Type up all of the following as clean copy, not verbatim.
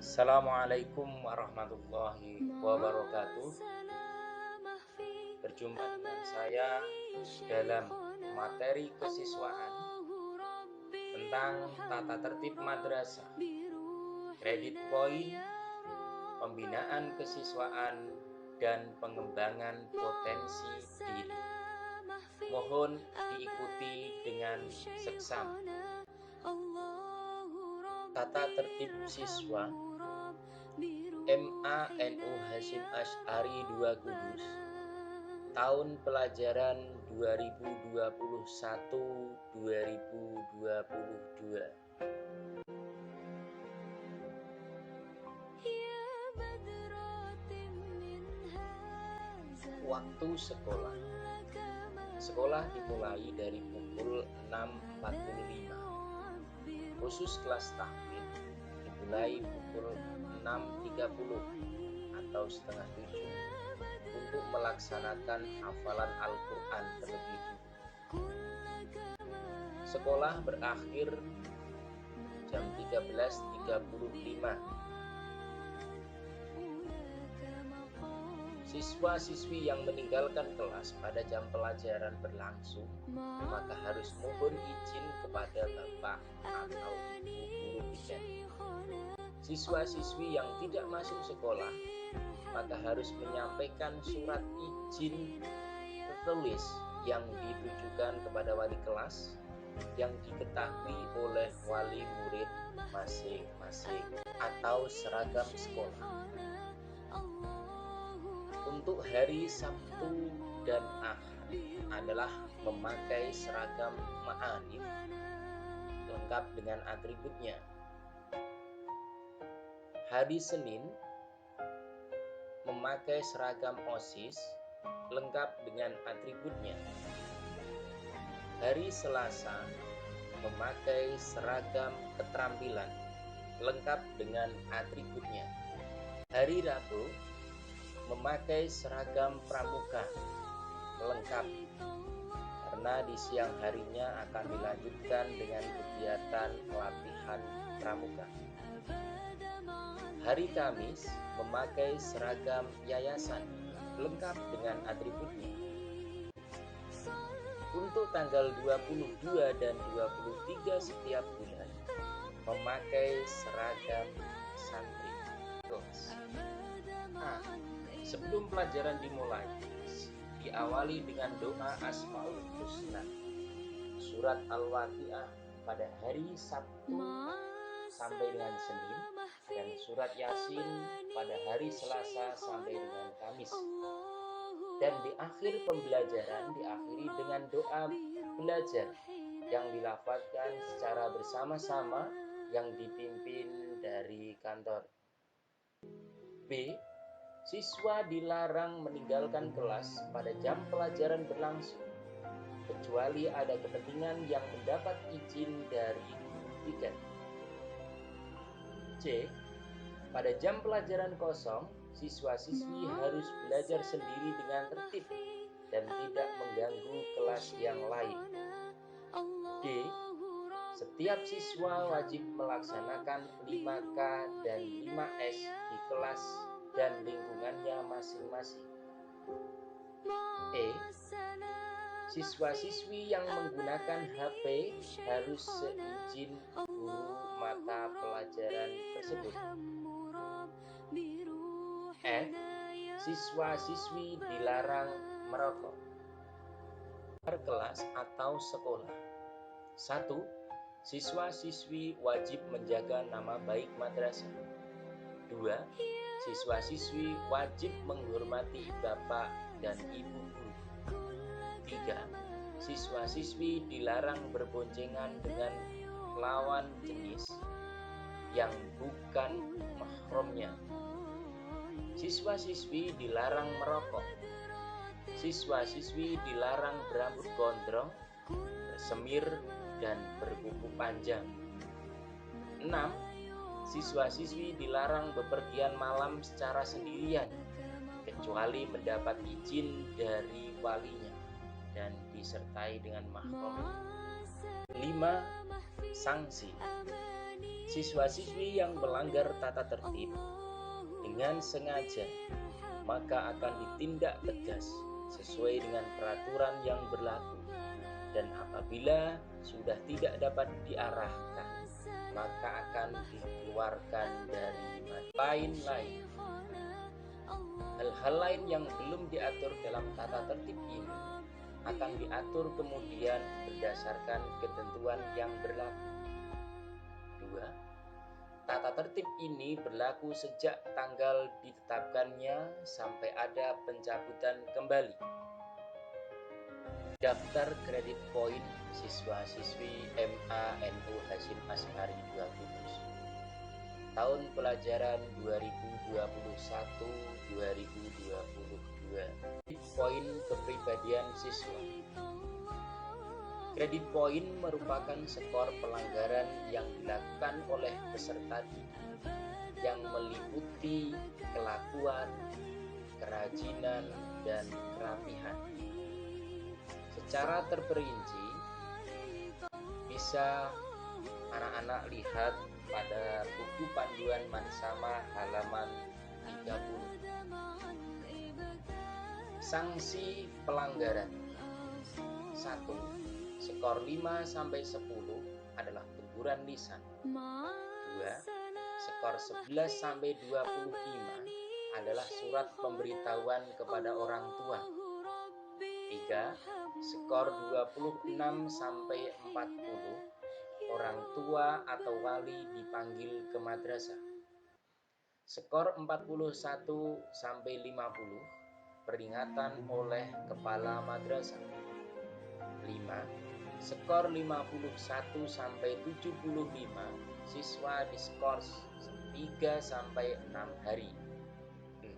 Assalamualaikum warahmatullahi wabarakatuh. Berjumpa dengan saya dalam materi kesiswaan tentang tata tertib madrasah, kredit poin, pembinaan kesiswaan, dan pengembangan potensi diri. Mohon diikuti dengan seksama. Tata tertib siswa MA.NU Hasyim Asy'ari 2 Kudus, tahun pelajaran 2021-2022. Waktu sekolah. Sekolah dimulai dari pukul 6.45. Khusus kelas tahfidz dimulai pukul 6.30 atau setengah 7 untuk melaksanakan hafalan Al-Quran terlebih dulu. Sekolah berakhir jam 13.35. Siswa-siswi yang meninggalkan kelas pada jam pelajaran berlangsung, maka harus mohon izin kepada bapak atau ibu guru bidan. Siswa-siswi yang tidak masuk sekolah, maka harus menyampaikan surat izin tertulis yang ditujukan kepada wali kelas yang diketahui oleh wali murid masing-masing atau seragam sekolah. Untuk hari Sabtu dan Ahad adalah memakai seragam ma'arif lengkap dengan atributnya. Hari Senin memakai seragam OSIS lengkap dengan atributnya. Hari Selasa memakai seragam keterampilan lengkap dengan atributnya. Hari Rabu memakai seragam pramuka lengkap karena di siang harinya akan dilanjutkan dengan kegiatan pelatihan pramuka. Hari Kamis memakai seragam yayasan lengkap dengan atributnya. Untuk tanggal 22 dan 23 setiap bulan memakai seragam santri kelas. Sebelum pelajaran dimulai, diawali dengan doa Asmaul Husna, surat Al-Waqiah pada hari Sabtu sampai dengan Senin, dan surat Yasin pada hari Selasa sampai dengan Kamis. Dan di akhir pembelajaran diakhiri dengan doa belajar yang dilafazkan secara bersama-sama yang dipimpin dari kantor. B. Siswa dilarang meninggalkan kelas pada jam pelajaran berlangsung, kecuali ada kepentingan yang mendapat izin dari guru bidan. C. Pada jam pelajaran kosong, siswa-siswi harus belajar sendiri dengan tertib dan tidak mengganggu kelas yang lain. D. Setiap siswa wajib melaksanakan 5K dan 5S di kelas dan lingkungannya masing-masing. E. Siswa-siswi yang menggunakan HP harus seizin guru mata pelajaran tersebut. F. Siswa-siswi dilarang merokok. Kelas atau sekolah. 1. Siswa-siswi wajib menjaga nama baik madrasah. 2. Siswa-siswi wajib menghormati bapak dan ibu guru. 3. Siswa-siswi dilarang berboncengan dengan lawan jenis yang bukan mahramnya. Siswa-siswi dilarang merokok. Siswa-siswi dilarang berambut gondrong, bersemir, dan berkuku panjang. 6. Siswa-siswi dilarang bepergian malam secara sendirian, kecuali mendapat izin dari walinya dan disertai dengan mahram. 5. Sanksi. Siswa-siswi yang melanggar tata tertib dengan sengaja maka akan ditindak tegas sesuai dengan peraturan yang berlaku, dan apabila sudah tidak dapat diarahkan maka akan dikeluarkan dari lain-lain. Hal-hal lain yang belum diatur dalam tata tertib ini akan diatur kemudian berdasarkan ketentuan yang berlaku. 2. Tata tertib ini berlaku sejak tanggal ditetapkannya sampai ada pencabutan kembali. Daftar kredit poin siswa-siswi MA.NU Hasyim Asy'ari 2 Kudus. Tahun pelajaran 2021-2022. Poin kepribadian siswa. Kredit poin merupakan skor pelanggaran yang dilakukan oleh peserta didik yang meliputi kelakuan, kerajinan, dan kerapihan. Secara terperinci bisa anak-anak lihat pada buku panduan Mansama halaman 30. Sanksi pelanggaran. 1. Skor 5-10 adalah teguran lisan. 2. Skor 11-25 adalah surat pemberitahuan kepada orang tua. 3. Skor 26-40 orang tua atau wali dipanggil ke madrasah. Skor 41-50 peringatan oleh kepala madrasah. 5. Skor 51-75 siswa diskors 3-6 hari. 6.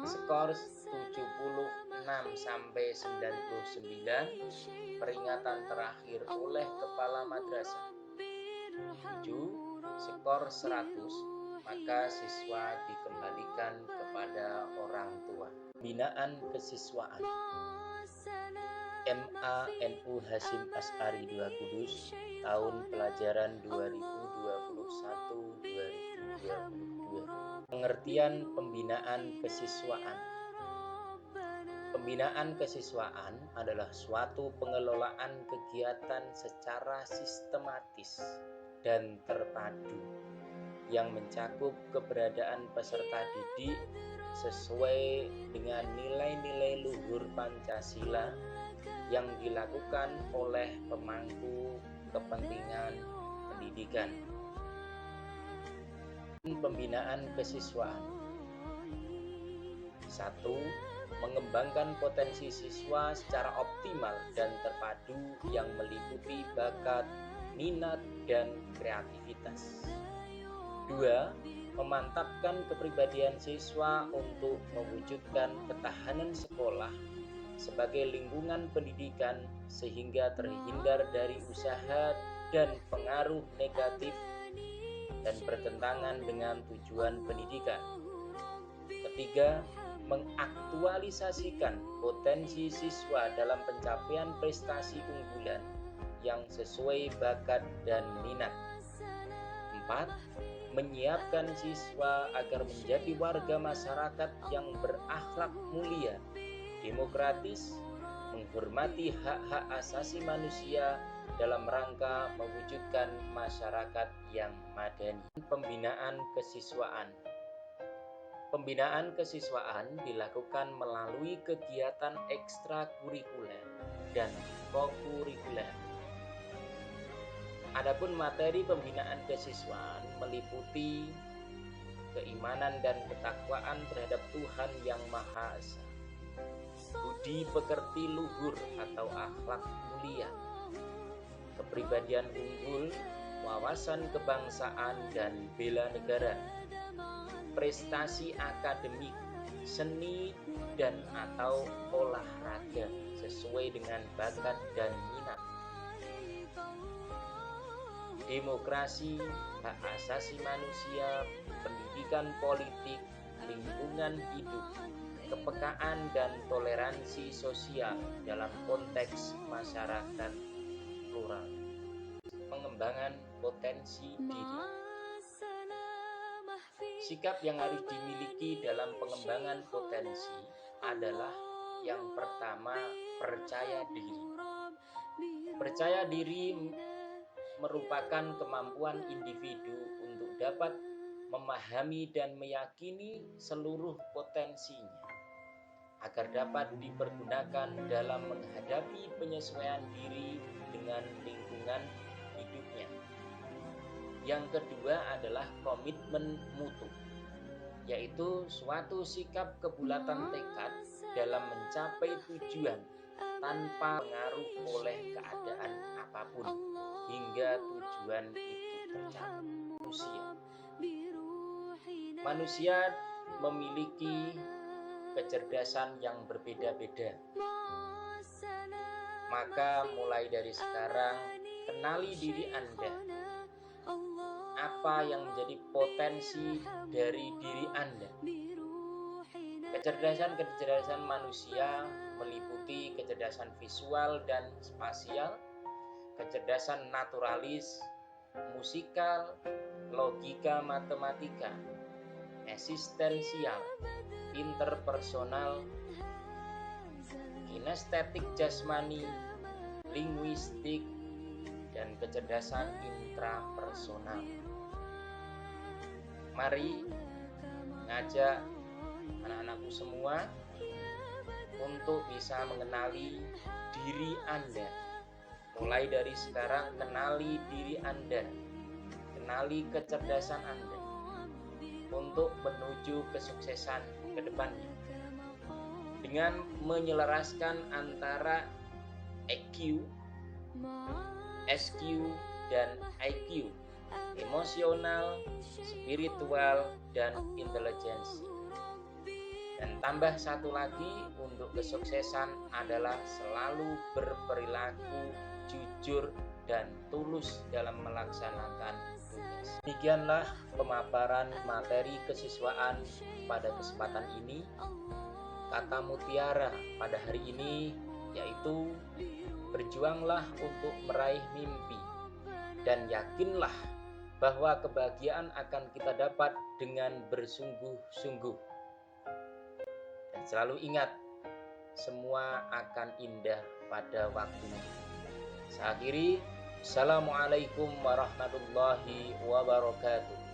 Skor 76-99 peringatan terakhir oleh kepala madrasah. 7. Skor 100 maka siswa dikembalikan kepada orang tua. Binaan kesiswaan. MA.NU Hasyim Asy'ari 2 Kudus, tahun pelajaran 2021-2022. Pengertian pembinaan kesiswaan. Pembinaan kesiswaan adalah suatu pengelolaan kegiatan secara sistematis dan terpadu yang mencakup keberadaan peserta didik sesuai dengan nilai-nilai luhur Pancasila yang dilakukan oleh pemangku kepentingan pendidikan. Pembinaan kesiswaan. 1. Mengembangkan potensi siswa secara optimal dan terpadu yang meliputi bakat, minat, dan kreativitas. 2. Memantapkan kepribadian siswa untuk mewujudkan ketahanan sekolah sebagai lingkungan pendidikan sehingga terhindar dari usaha dan pengaruh negatif dan bertentangan dengan tujuan pendidikan. 3. Mengaktualisasikan potensi siswa dalam pencapaian prestasi unggulan yang sesuai bakat dan minat. 4. Menyiapkan siswa agar menjadi warga masyarakat yang berakhlak mulia, demokratis, menghormati hak-hak asasi manusia dalam rangka mewujudkan masyarakat yang madani. Pembinaan kesiswaan. Pembinaan kesiswaan dilakukan melalui kegiatan ekstrakurikuler dan kokurikuler. Adapun materi pembinaan kesiswaan meliputi keimanan dan ketakwaan terhadap Tuhan Yang Maha Esa, budi pekerti luhur atau akhlak mulia, kepribadian unggul, wawasan kebangsaan dan bela negara, prestasi akademik, seni dan atau olahraga sesuai dengan bakat dan minat, demokrasi, hak asasi manusia, pendidikan politik, lingkungan kelangsungan hidup, kepekaan dan toleransi sosial dalam konteks masyarakat plural, pengembangan potensi diri. Sikap yang harus dimiliki dalam pengembangan potensi adalah yang pertama, percaya diri. Percaya diri merupakan kemampuan individu untuk dapat memahami dan meyakini seluruh potensinya agar dapat dipergunakan dalam menghadapi penyesuaian diri dengan lingkungan hidupnya. Yang kedua adalah komitmen mutu, yaitu suatu sikap kebulatan tekad dalam mencapai tujuan tanpa pengaruh oleh keadaan apapun hingga tujuan itu tercapai. Manusia memiliki kecerdasan yang berbeda-beda. Maka mulai dari sekarang, kenali diri Anda. Apa yang menjadi potensi dari diri Anda? Kecerdasan manusia meliputi kecerdasan visual dan spasial, kecerdasan naturalis, musikal, logika matematika, eksistensial, interpersonal, kinestetik jasmani, linguistik, dan kecerdasan intrapersonal. Mari ngajak anak-anakku semua untuk bisa mengenali diri Anda. Mulai dari sekarang, kenali diri Anda, kenali kecerdasan Anda untuk menuju kesuksesan ke depannya. Dengan menyelaraskan antara EQ, SQ, dan IQ, emosional, spiritual, dan intelijensi. Dan tambah satu lagi untuk kesuksesan adalah selalu berperilaku jujur dan tulus dalam melaksanakan tugas. Demikianlah pemaparan materi kesiswaan pada kesempatan ini. Kata mutiara pada hari ini yaitu berjuanglah untuk meraih mimpi dan yakinlah bahwa kebahagiaan akan kita dapat dengan bersungguh-sungguh. Dan selalu ingat, semua akan indah pada waktunya. Saya akhiri, Assalamualaikum warahmatullahi wabarakatuh.